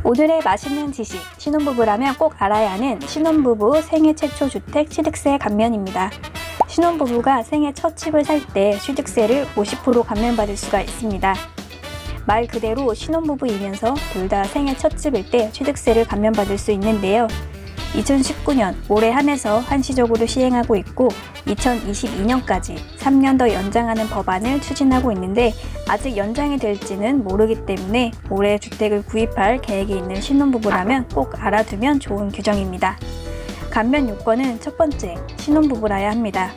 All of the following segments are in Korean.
오늘의 맛있는 지식, 신혼부부라면 꼭 알아야 하는 신혼부부 생애 최초 주택 취득세 감면입니다. 신혼부부가 생애 첫 집을 살 때 취득세를 50% 감면받을 수가 있습니다. 말 그대로 신혼부부이면서 둘 다 생애 첫 집일 때 취득세를 감면받을 수 있는데요. 2019년 올해 한해서 한시적으로 시행하고 있고 2022년까지 3년 더 연장하는 법안을 추진하고 있는데 아직 연장이 될지는 모르기 때문에 올해 주택을 구입할 계획이 있는 신혼부부라면 꼭 알아두면 좋은 규정입니다. 감면 요건은 첫 번째, 신혼부부라야 합니다.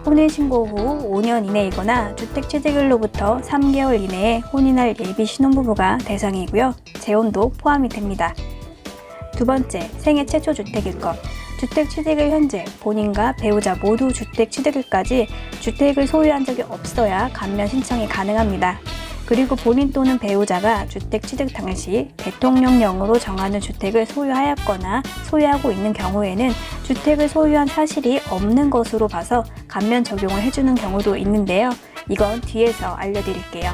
혼인신고 후 5년 이내이거나 주택취득일로부터 3개월 이내에 혼인할 예비 신혼부부가 대상이고요. 재혼도 포함이 됩니다. 두 번째, 생애 최초 주택일 것. 주택 취득일 현재 본인과 배우자 모두 주택 취득일까지 주택을 소유한 적이 없어야 감면 신청이 가능합니다. 그리고 본인 또는 배우자가 주택 취득 당시 대통령령으로 정하는 주택을 소유하였거나 소유하고 있는 경우에는 주택을 소유한 사실이 없는 것으로 봐서 감면 적용을 해주는 경우도 있는데요. 이건 뒤에서 알려드릴게요.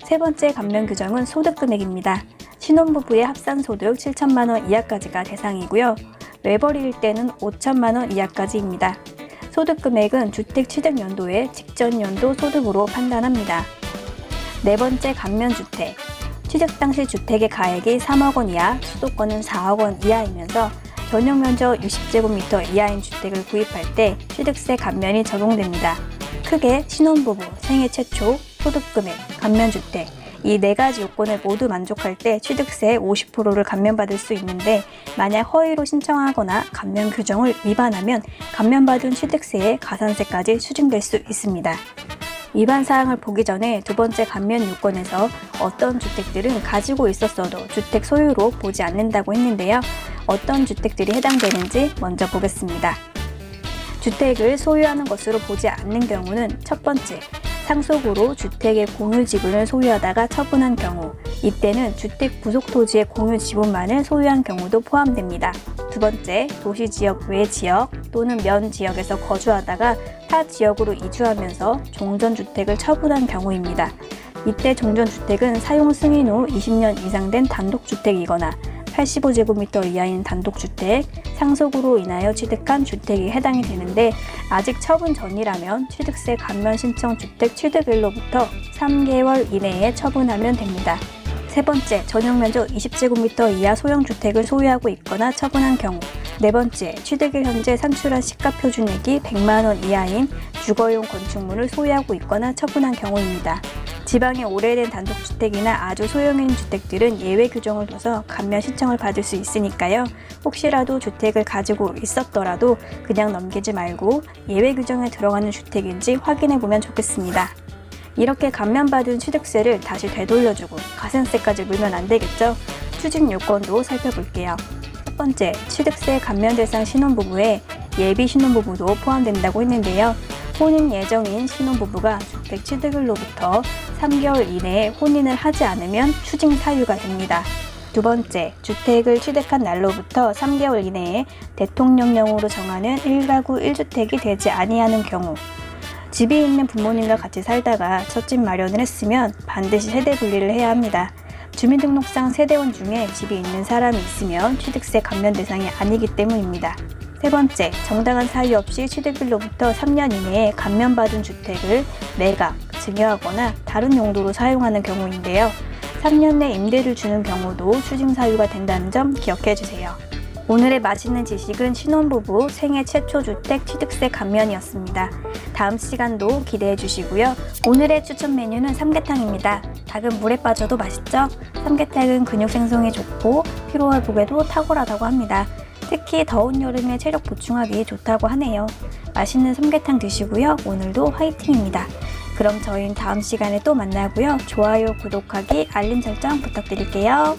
세 번째 감면 규정은 소득금액입니다. 신혼부부의 합산소득 7천만 원 이하까지가 대상이고요. 외벌이일 때는 5천만 원 이하까지입니다. 소득금액은 주택 취득 연도의 직전 연도 소득으로 판단합니다. 네 번째 감면주택. 취득 당시 주택의 가액이 3억 원 이하, 수도권은 4억 원 이하이면서 전용 면적 60제곱미터 이하인 주택을 구입할 때 취득세 감면이 적용됩니다. 크게 신혼부부, 생애 최초, 소득금액, 감면주택 이 네 가지 요건을 모두 만족할 때 취득세 50%를 감면받을 수 있는데 만약 허위로 신청하거나 감면 규정을 위반하면 감면받은 취득세에 가산세까지 추징될 수 있습니다. 위반 사항을 보기 전에 두 번째 감면 요건에서 어떤 주택들은 가지고 있었어도 주택 소유로 보지 않는다고 했는데요. 어떤 주택들이 해당되는지 먼저 보겠습니다. 주택을 소유하는 것으로 보지 않는 경우는 첫 번째, 상속으로 주택의 공유 지분을 소유하다가 처분한 경우, 이때는 주택 부속 토지의 공유 지분만을 소유한 경우도 포함됩니다. 두 번째, 도시지역 외 지역 또는 면 지역에서 거주하다가 타 지역으로 이주하면서 종전주택을 처분한 경우입니다. 이때 종전주택은 사용 승인 후 20년 이상 된 단독주택이거나 85제곱미터 이하인 단독주택, 상속으로 인하여 취득한 주택이 해당이 되는데 아직 처분 전이라면 취득세 감면 신청 주택 취득일로부터 3개월 이내에 처분하면 됩니다. 세 번째, 전용 면적 20제곱미터 이하 소형주택을 소유하고 있거나 처분한 경우. 네 번째, 취득일 현재 산출한 시가표준액이 100만 원 이하인 주거용 건축물을 소유하고 있거나 처분한 경우입니다. 지방의 오래된 단독주택이나 아주 소형인 주택들은 예외 규정을 둬서 감면 신청을 받을 수 있으니까요. 혹시라도 주택을 가지고 있었더라도 그냥 넘기지 말고 예외 규정에 들어가는 주택인지 확인해보면 좋겠습니다. 이렇게 감면받은 취득세를 다시 되돌려주고 가산세까지 물면 안 되겠죠? 추징 요건도 살펴볼게요. 첫 번째, 취득세 감면 대상 신혼부부에 예비 신혼부부도 포함된다고 했는데요. 혼인 예정인 신혼부부가 주택 취득일로부터 3개월 이내에 혼인을 하지 않으면 추징 사유가 됩니다. 두 번째, 주택을 취득한 날로부터 3개월 이내에 대통령령으로 정하는 1가구 1주택이 되지 아니하는 경우, 집이 있는 부모님과 같이 살다가 첫 집 마련을 했으면 반드시 세대 분리를 해야 합니다. 주민등록상 세대원 중에 집이 있는 사람이 있으면 취득세 감면 대상이 아니기 때문입니다. 세 번째, 정당한 사유 없이 취득일로부터 3년 이내에 감면받은 주택을 매각, 증여하거나 다른 용도로 사용하는 경우인데요. 3년 내 임대를 주는 경우도 추징 사유가 된다는 점 기억해 주세요. 오늘의 맛있는 지식은 신혼부부 생애 최초 주택 취득세 감면이었습니다. 다음 시간도 기대해 주시고요. 오늘의 추천 메뉴는 삼계탕입니다. 닭은 물에 빠져도 맛있죠? 삼계탕은 근육 생성에 좋고 피로 회복에도 탁월하다고 합니다. 특히 더운 여름에 체력 보충하기 좋다고 하네요. 맛있는 삼계탕 드시고요. 오늘도 화이팅입니다. 그럼 저희는 다음 시간에 또 만나고요. 좋아요, 구독하기, 알림 설정 부탁드릴게요.